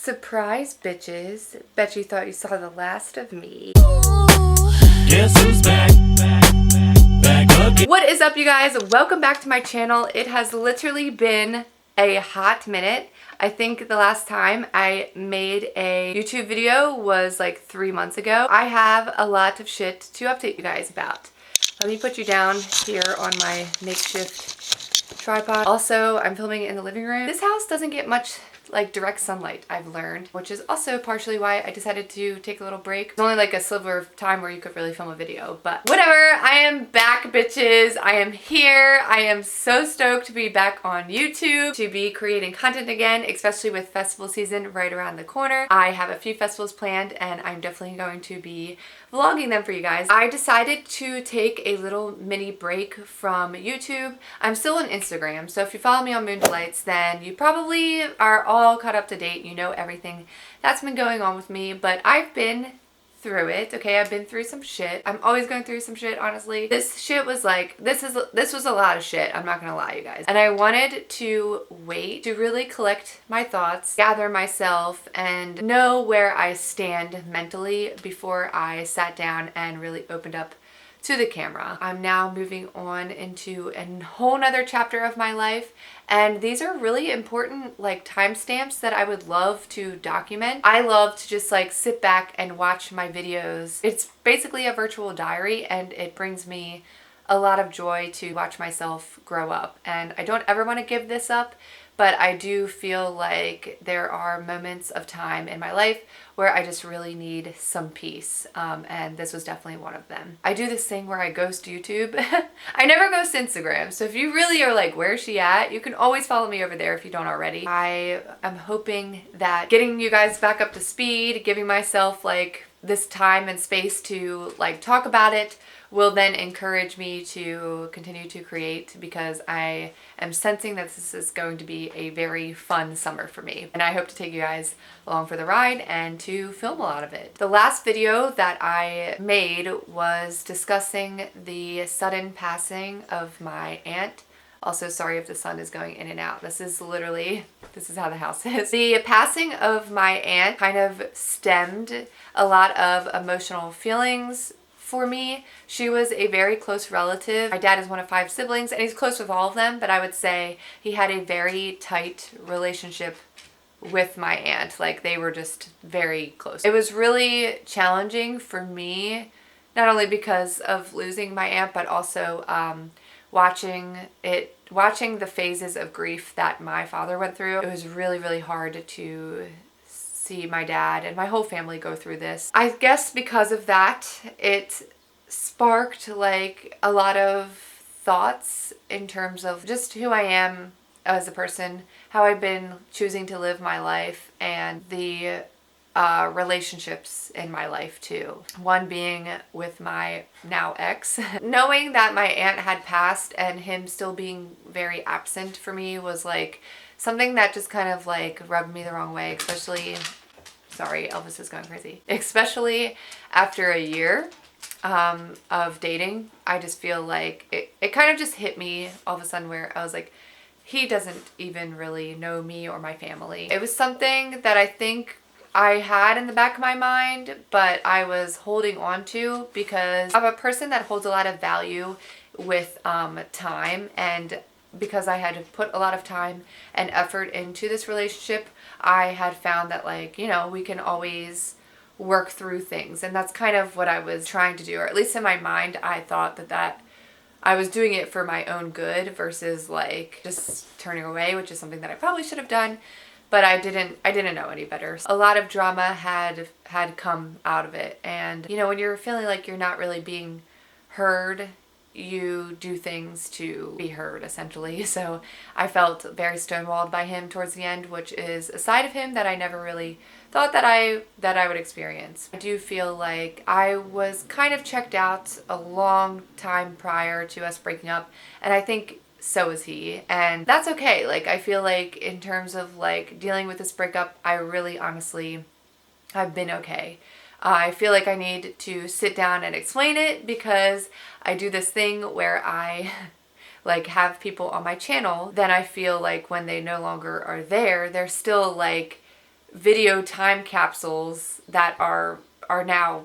Surprise, bitches. Bet you thought you saw the last of me. Guess who's back? Back again. What is up, you guys? Welcome back to my channel. It has literally been a hot minute. I think the last time I made a YouTube video was like 3 months ago. I have a lot of shit to update you guys about. Let me put you down here on my makeshift tripod. Also, I'm filming in the living room. This house doesn't get much like direct sunlight, I've learned, which is also partially why I decided to take a little break. It's only like a sliver of time where you could really film a video, but whatever. I am back, bitches. I am here. I am so stoked to be back on YouTube, to be creating content again, especially with festival season right around the corner. I have a few festivals planned and I'm definitely going to be vlogging them for you guys. I decided to take a little mini break from YouTube. I'm still on Instagram, so if you follow me on Moon Delights, then you probably are all caught up to date. You know everything that's been going on with me, but I've been through it, okay? I've been through some shit. I'm always going through some shit, honestly. This shit was like, this was a lot of shit, I'm not gonna lie, you guys. And I wanted to wait to really collect my thoughts, gather myself, and know where I stand mentally before I sat down and really opened up to the camera. I'm now moving on into a whole nother chapter of my life, and these are really important like timestamps that I would love to document. I love to just like sit back and watch my videos. It's basically a virtual diary, and it brings me a lot of joy to watch myself grow up. And I don't ever want to give this up, but I do feel like there are moments of time in my life where I just really need some peace, and this was definitely one of them. I do this thing where I ghost YouTube. I never ghost Instagram, so if you really are like, where's she at? You can always follow me over there if you don't already. I am hoping that getting you guys back up to speed, giving myself like this time and space to like talk about it, will then encourage me to continue to create, because I am sensing that this is going to be a very fun summer for me. And I hope to take you guys along for the ride and to film a lot of it. The last video that I made was discussing the sudden passing of my aunt. Also, sorry if the sun is going in and out. This is how the house is. The passing of my aunt kind of stemmed a lot of emotional feelings for me. She was a very close relative. My dad is one of 5 siblings, and he's close with all of them, but I would say he had a very tight relationship with my aunt. Like, they were just very close. It was really challenging for me, not only because of losing my aunt, but also watching the phases of grief that my father went through. It was really, really hard to see my dad and my whole family go through this. I guess because of that, it sparked like a lot of thoughts in terms of just who I am as a person, how I've been choosing to live my life, and the relationships in my life too. One being with my now ex. Knowing that my aunt had passed and him still being very absent for me was like something that just kind of like rubbed me the wrong way, especially, sorry, Elvis is going crazy. Especially after a year of dating. I just feel like it kind of just hit me all of a sudden where I was like, he doesn't even really know me or my family. It was something that I think I had in the back of my mind, but I was holding on to because I'm a person that holds a lot of value with time, and because I had put a lot of time and effort into this relationship, I had found that, like, you know, we can always work through things, and that's kind of what I was trying to do, or at least in my mind I thought that I was doing it for my own good versus like just turning away, which is something that I probably should have done. But I didn't know any better. A lot of drama had come out of it. And, you know, when you're feeling like you're not really being heard, you do things to be heard, essentially. So I felt very stonewalled by him towards the end, which is a side of him that I never really thought that I would experience. I do feel like I was kind of checked out a long time prior to us breaking up, and I think so is he, and that's okay. Like, I feel like in terms of like dealing with this breakup, I really honestly have been okay. I feel like I need to sit down and explain it, because I do this thing where I like have people on my channel, then I feel like when they no longer are there, they're still like video time capsules that are now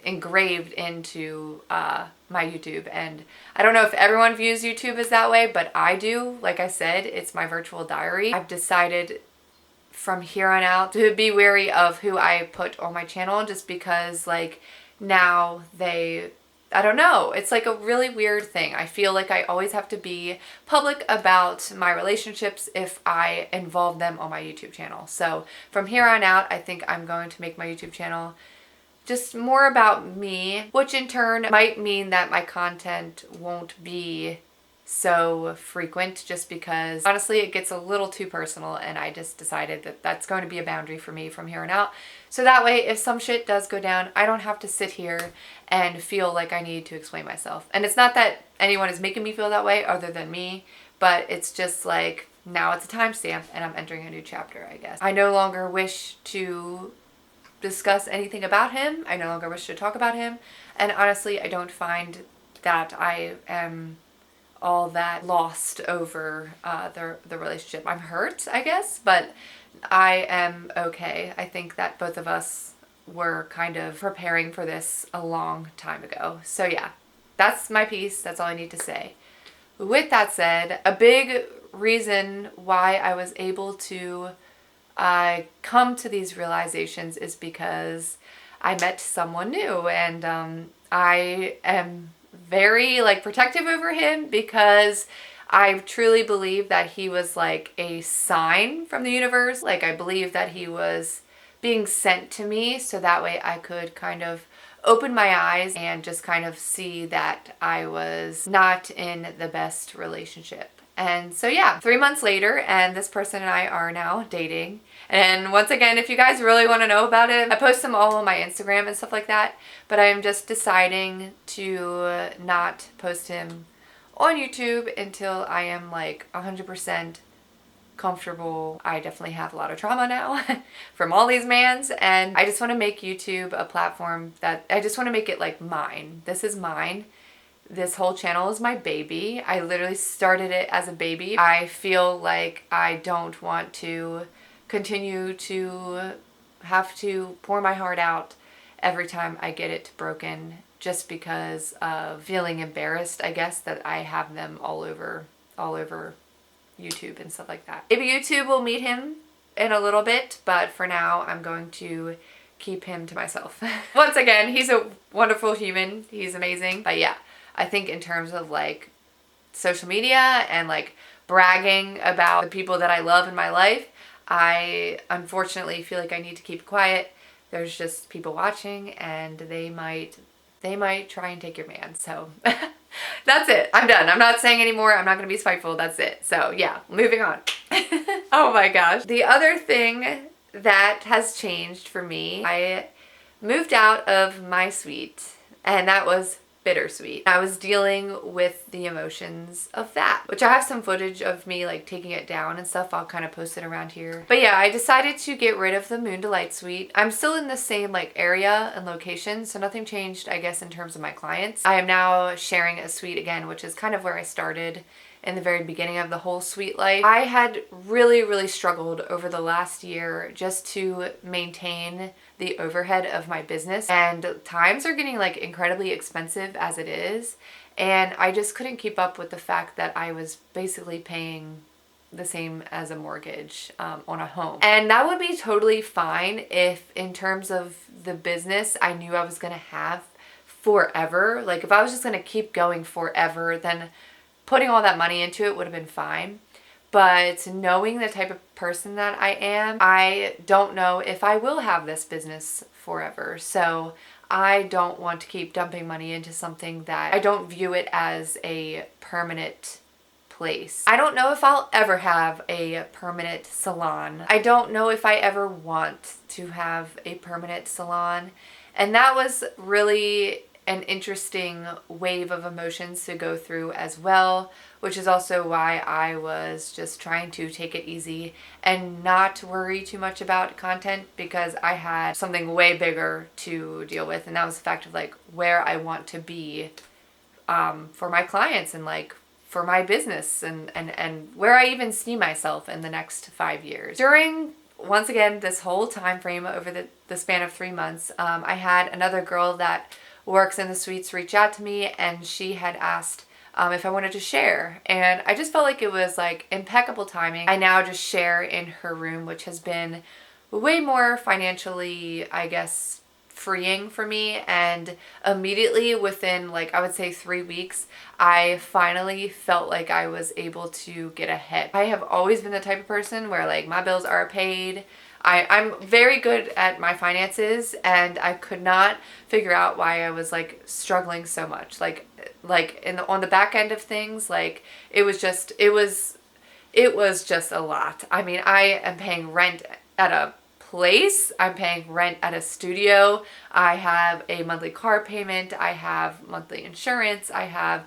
engraved into my YouTube. And I don't know if everyone views YouTube as that way, but I do. Like I said, it's my virtual diary. I've decided from here on out to be wary of who I put on my channel, just because like now I don't know, it's like a really weird thing. I feel like I always have to be public about my relationships if I involve them on my YouTube channel. So from here on out, I think I'm going to make my YouTube channel just more about me, which in turn might mean that my content won't be so frequent, just because honestly it gets a little too personal, and I just decided that that's going to be a boundary for me from here on out. So that way, if some shit does go down, I don't have to sit here and feel like I need to explain myself. And it's not that anyone is making me feel that way other than me, but it's just like now it's a timestamp and I'm entering a new chapter, I guess. I no longer wish to discuss anything about him. I no longer wish to talk about him. And honestly, I don't find that I am all that lost over the relationship. I'm hurt, I guess, but I am okay. I think that both of us were kind of preparing for this a long time ago. So yeah, that's my piece. That's all I need to say. With that said, a big reason why I was able to come to these realizations is because I met someone new, and I am very like protective over him, because I truly believe that he was like a sign from the universe. Like I believe that he was being sent to me so that way I could kind of open my eyes and just kind of see that I was not in the best relationship. And so yeah, 3 months later, and this person and I are now dating. And once again, if you guys really want to know about it, I post them all on my Instagram and stuff like that. But I'm just deciding to not post him on YouTube until I am like 100% comfortable. I definitely have a lot of trauma now from all these mans, and I just want to make YouTube a platform that I just want to make it like mine. This is mine. This whole channel is my baby. I literally started it as a baby. I feel like I don't want to continue to have to pour my heart out every time I get it broken, just because of feeling embarrassed, I guess, that I have them all over YouTube and stuff like that. Maybe YouTube will meet him in a little bit, but for now I'm going to keep him to myself. Once again, he's a wonderful human. He's amazing. But yeah, I think in terms of like social media and like bragging about the people that I love in my life, I unfortunately feel like I need to keep quiet. There's just people watching, and they might try and take your man. So that's it. I'm done. I'm not saying anymore. I'm not going to be spiteful. That's it. So yeah, moving on. Oh my gosh. The other thing that has changed for me, I moved out of my suite, and that was bittersweet. I was dealing with the emotions of that, which I have some footage of me like taking it down and stuff. I'll kind of post it around here. But yeah, I decided to get rid of the Moon Delight suite. I'm still in the same like area and location, so nothing changed, I guess, in terms of my clients. I am now sharing a suite again, which is kind of where I started in the very beginning of the whole suite life. I had really struggled over the last year just to maintain the overhead of my business, and times are getting like incredibly expensive as it is, and I just couldn't keep up with the fact that I was basically paying the same as a mortgage on a home. And that would be totally fine if in terms of the business I knew I was gonna have forever. Like if I was just gonna keep going forever, then putting all that money into it would have been fine. But knowing the type of person that I am, I don't know if I will have this business forever. So I don't want to keep dumping money into something that I don't view it as a permanent place. I don't know if I'll ever have a permanent salon. I don't know if I ever want to have a permanent salon. And that was really an interesting wave of emotions to go through as well, which is also why I was just trying to take it easy and not worry too much about content, because I had something way bigger to deal with, and that was the fact of like where I want to be for my clients and like for my business and where I even see myself in the next 5 years. During once again, this whole time frame over the span of 3 months, I had another girl that works in the suites reach out to me, and she had asked if I wanted to share, and I just felt like it was like impeccable timing. I now just share in her room, which has been way more financially, I guess, freeing for me. And immediately within, like, I would say 3 weeks, I finally felt like I was able to get ahead. I have always been the type of person where, like, my bills are paid. I'm very good at my finances, and I could not figure out why I was like struggling so much. Like on the back end of things, like it was just a lot. I mean, I am paying rent at a place, I'm paying rent at a studio, I have a monthly car payment, I have monthly insurance, I have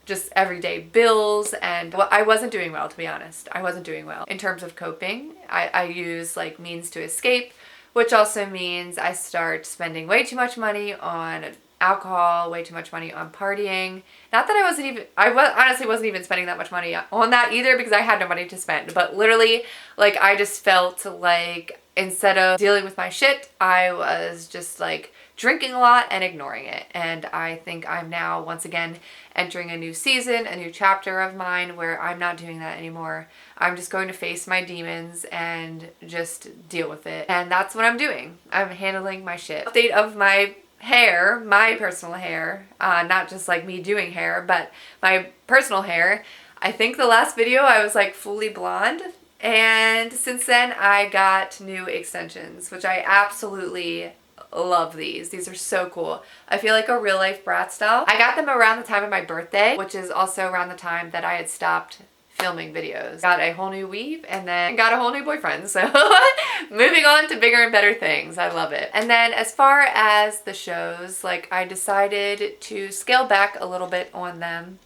just everyday bills, and I wasn't doing well, to be honest. I wasn't doing well in terms of coping. I use like means to escape, which also means I start spending way too much money on alcohol, way too much money on partying. Not that I honestly wasn't even spending that much money on that either, because I had no money to spend, but literally, like, I just felt like instead of dealing with my shit, I was just like drinking a lot and ignoring it. And I think I'm now once again entering a new season, a new chapter of mine, where I'm not doing that anymore. I'm just going to face my demons and just deal with it. And that's what I'm doing. I'm handling my shit. Update of my hair, my personal hair, not just like me doing hair, but my personal hair. I think the last video I was like fully blonde, and since then I got new extensions, which I absolutely love. These are so cool. I feel like a real life brat style. I got them around the time of my birthday, which is also around the time that I had stopped filming videos. Got a whole new weave, and then got a whole new boyfriend, so moving on to bigger and better things. I love it. And then as far as the shows, like, I decided to scale back a little bit on them,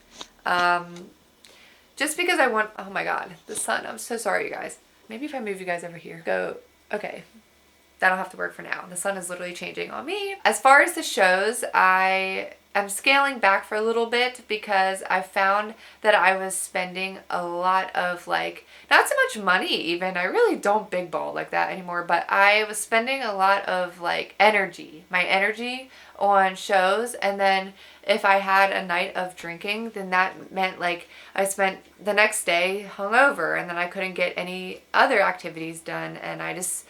just because I want, oh my god, the sun, I'm so sorry you guys. Maybe if I move you guys over here. Go, okay. That'll have to work for now. The sun is literally changing on me. As far as the shows, I am scaling back for a little bit because I found that I was spending a lot of, like, not so much money even. I really don't big ball like that anymore, but I was spending a lot of like my energy on shows, and then if I had a night of drinking, then that meant like I spent the next day hungover, and then I couldn't get any other activities done, and I just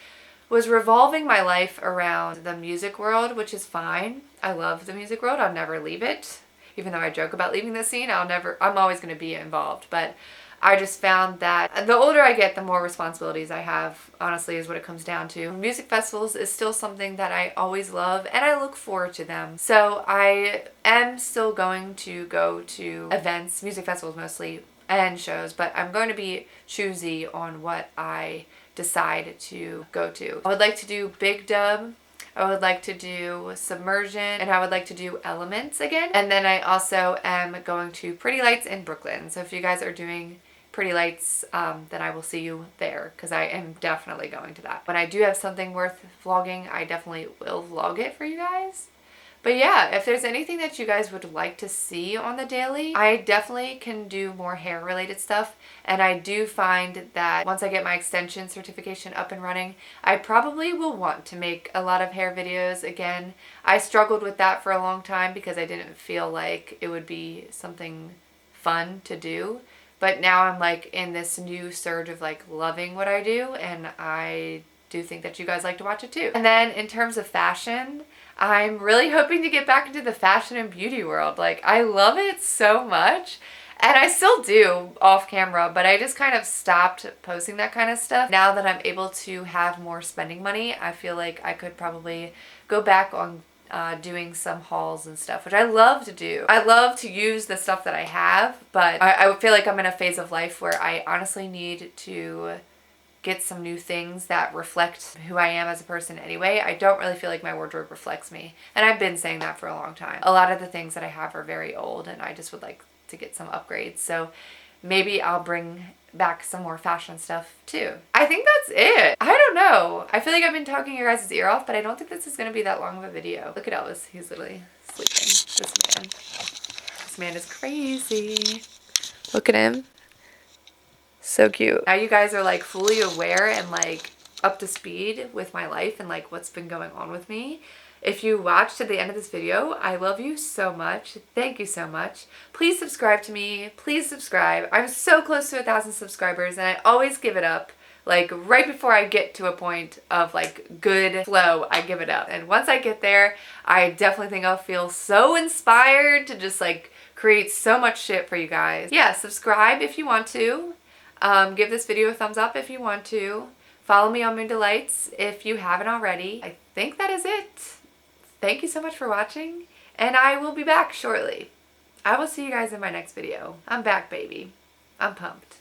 was revolving my life around the music world, which is fine. I love the music world. I'll never leave it. Even though I joke about leaving the scene, I'm always going to be involved. But I just found that the older I get, the more responsibilities I have, honestly, is what it comes down to. Music festivals is still something that I always love, and I look forward to them. So I am still going to go to events, music festivals mostly, and shows, but I'm going to be choosy on what I decide to go to. I would like to do Big Dub, I would like to do Submersion, and I would like to do Elements again. And then I also am going to Pretty Lights in Brooklyn. So if you guys are doing Pretty Lights, then I will see you there, because I am definitely going to that. When I do have something worth vlogging, I definitely will vlog it for you guys. But yeah, if there's anything that you guys would like to see on the daily, I definitely can do more hair related stuff. And I do find that once I get my extension certification up and running, I probably will want to make a lot of hair videos again. I struggled with that for a long time because I didn't feel like it would be something fun to do. But now I'm like in this new surge of like loving what I do, and I do think that you guys like to watch it too. And then in terms of fashion, I'm really hoping to get back into the fashion and beauty world. Like, I love it so much, and I still do off camera, but I just kind of stopped posting that kind of stuff. Now that I'm able to have more spending money, I feel like I could probably go back on doing some hauls and stuff, which I love to do. I love to use the stuff that I have, but I feel like I'm in a phase of life where I honestly need to get some new things that reflect who I am as a person anyway. I don't really feel like my wardrobe reflects me, and I've been saying that for a long time. A lot of the things that I have are very old, and I just would like to get some upgrades. So maybe I'll bring back some more fashion stuff too. I think that's it. I don't know. I feel like I've been talking your guys' ear off, but I don't think this is going to be that long of a video. Look at Elvis. He's literally sleeping. This man is crazy. Look at him. So cute. Now you guys are like fully aware and like up to speed with my life and like what's been going on with me. If you watched to the end of this video, I love you so much. Thank you so much. Please subscribe to me. Please subscribe. I'm so close to 1,000 subscribers and I always give it up. Like right before I get to a point of like good flow, I give it up. And once I get there, I definitely think I'll feel so inspired to just like create so much shit for you guys. Yeah, subscribe if you want to. Give this video a thumbs up if you want to. Follow me on Moon Delights if you haven't already. I think that is it. Thank you so much for watching, and I will be back shortly. I will see you guys in my next video. I'm back, baby. I'm pumped.